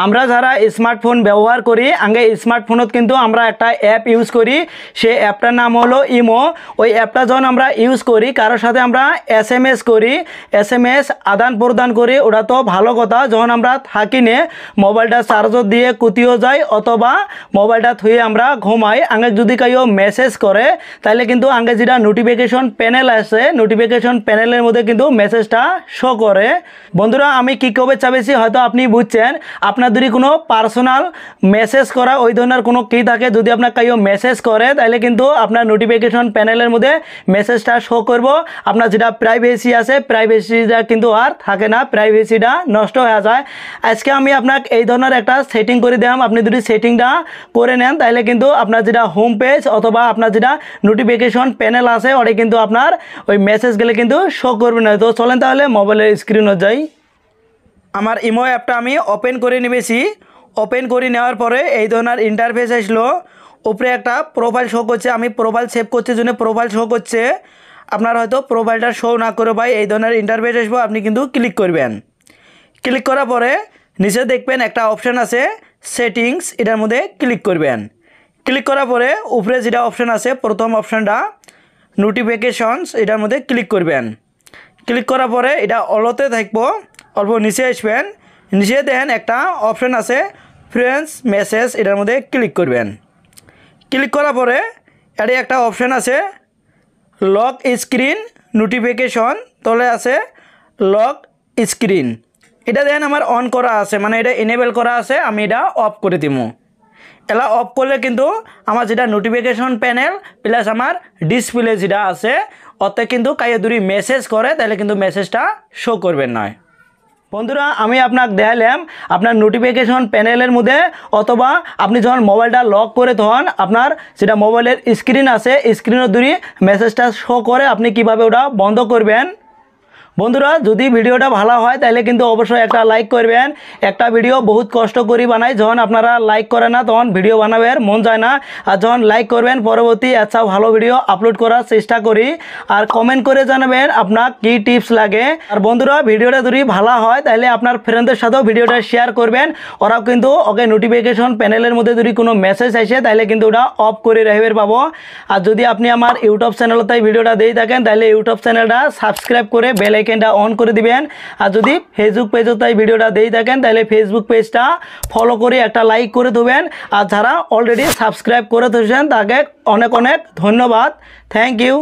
আমরা যারা স্মার্টফোন ব্যবহার করি আগে স্মার্টফোনত কিন্তু আমরা একটা অ্যাপ ইউজ করি, সেই অ্যাপটার নাম হলো ইমো। ওই অ্যাপটা যখন আমরা ইউজ করি কারোর সাথে আমরা এসএমএস করি, এসএমএস আদান প্রদান করি, ওটা তো ভালো কথা। যখন আমরা থাকি নে মোবাইলটা চার্জর দিয়ে কুতিও যায় অথবা মোবাইলটা থুয়ে আমরা ঘুমাই, আগে যদি কেউ মেসেজ করে তাহলে কিন্তু আগে যেটা নোটিফিকেশন প্যানেল আছে নোটিফিকেশন প্যানেলের মধ্যে কিন্তু মেসেজটা শো করে। বন্ধুরা আমি কী কবে চাইছি হয়তো আপনি বুঝছেন, আপনার যদি কোনো পার্সোনাল মেসেজ করা ওই ধরনের কোনো কী থাকে, যদি আপনার কেউ মেসেজ করে তাহলে কিন্তু আপনার নোটিফিকেশন প্যানেলের মধ্যে মেসেজটা শো করব। আপনার যেটা প্রাইভেসি আছে প্রাইভেসিটা কিন্তু আর থাকে না, প্রাইভেসিটা নষ্ট হয়ে যায়। আজকে আমি আপনাকে এই ধরনের একটা সেটিং করে দিলাম, আপনি যদি সেটিংটা করে নেন তাহলে কিন্তু আপনার যেটা হোম পেজ অথবা আপনার যেটা নোটিফিকেশন প্যানেল আছে ওটা কিন্তু আপনার ওই মেসেজগুলো কিন্তু শো করবে না। তো চলেন তাহলে মোবাইলের স্ক্রিনে যাই। আমার ইমো অ্যাপটা আমি ওপেন করে নিয়েছি। ওপেন করে নেওয়ার পরে এই ধরনের ইন্টারফেস আসলো, উপরে একটা প্রোফাইল শো করছে, আমি প্রোফাইল সেভ করছি জন্য প্রোফাইল শো করছে। আপনার হয়তো প্রোফাইলটা শো না করে ভাই এই ধরনের ইন্টারফেস আসবো, আপনি কিন্তু ক্লিক করবেন। ক্লিক করার পরে নিচে দেখবেন একটা অপশান আছে সেটিংস, এটার মধ্যে ক্লিক করবেন। ক্লিক করার পরে উপরে যেটা অপশান আছে প্রথম অপশানটা নোটিফিকেশনস, এটার মধ্যে ক্লিক করবেন। ক্লিক করার পরে এটা অলতে থাকবো, অল্প নিচে আসবেন, নিচে দেখেন একটা অপশান আছে ফ্রেন্ডস মেসেজ, এটার মধ্যে ক্লিক করবেন। ক্লিক করার পরে এটা একটা অপশান আছে লক স্ক্রিন নোটিফিকেশন, তলে আছে লক স্ক্রিন, এটা দেখেন আমার অন করা আছে, মানে এটা এনেবল করা আছে, আমি এটা অফ করে দিব। এটা অফ করলে কিন্তু আমার যেটা নোটিফিকেশন প্যানেল প্লাস আমার ডিসপ্লে যেটা আছে ওতে কিন্তু কাইয়ে দূরি মেসেজ করে তাহলে কিন্তু মেসেজটা শো করবেন নয়। বন্ধুরা আমি আপনাকে দেখালাম আপনার নোটিফিকেশন প্যানেলের মধ্যে অথবা আপনি যখন মোবাইলটা লক করে তখন আপনার যেটা মোবাইলের স্ক্রিন আছে স্ক্রিনের দূরি মেসেজটা শো করে আপনি কিভাবে ওটা বন্ধ করবেন। বন্ধুরা যদি ভিডিওটা ভালো হয় তাহলে কিন্তু অবশ্যই একটা লাইক করবেন। একটা ভিডিও বহুত কষ্ট করে বানাই, যখন আপনারা লাইক করে না তখন ভিডিও বানাবের মন যায় না, আর যখন লাইক করবেন পরবর্তী আচ্ছা ভালো ভিডিও আপলোড করার চেষ্টা করি। আর কমেন্ট করে জানাবেন আপনার কী টিপস লাগে। আর বন্ধুরা ভিডিওটা যদি ভালো হয় তাহলে আপনার ফ্রেন্ডদের সাথেও ভিডিওটা শেয়ার করবেন, ওরাও কিন্তু ওকে নোটিফিকেশন প্যানেলের মধ্যে যদি কোনো মেসেজ আসে তাহলে কিন্তু ওটা অফ করে রাখবে পাবো। আর যদি আপনি আমার ইউটিউব চ্যানেলতে ভিডিওটা দিয়ে থাকেন তাহলে ইউটিউব চ্যানেলটা সাবস্ক্রাইব করে বেল আইকনটা অন করে দিবেন। আর যদি ফেসবুক পেজে তাই ভিডিওটা দিয়ে থাকেন তাহলে ফেসবুক পেজটা ফলো করে একটা লাইক করে দেবেন। আর যারা অলরেডি সাবস্ক্রাইব করে দিয়েছেন তাকে অনেক অনেক ধন্যবাদ, থ্যাংক ইউ।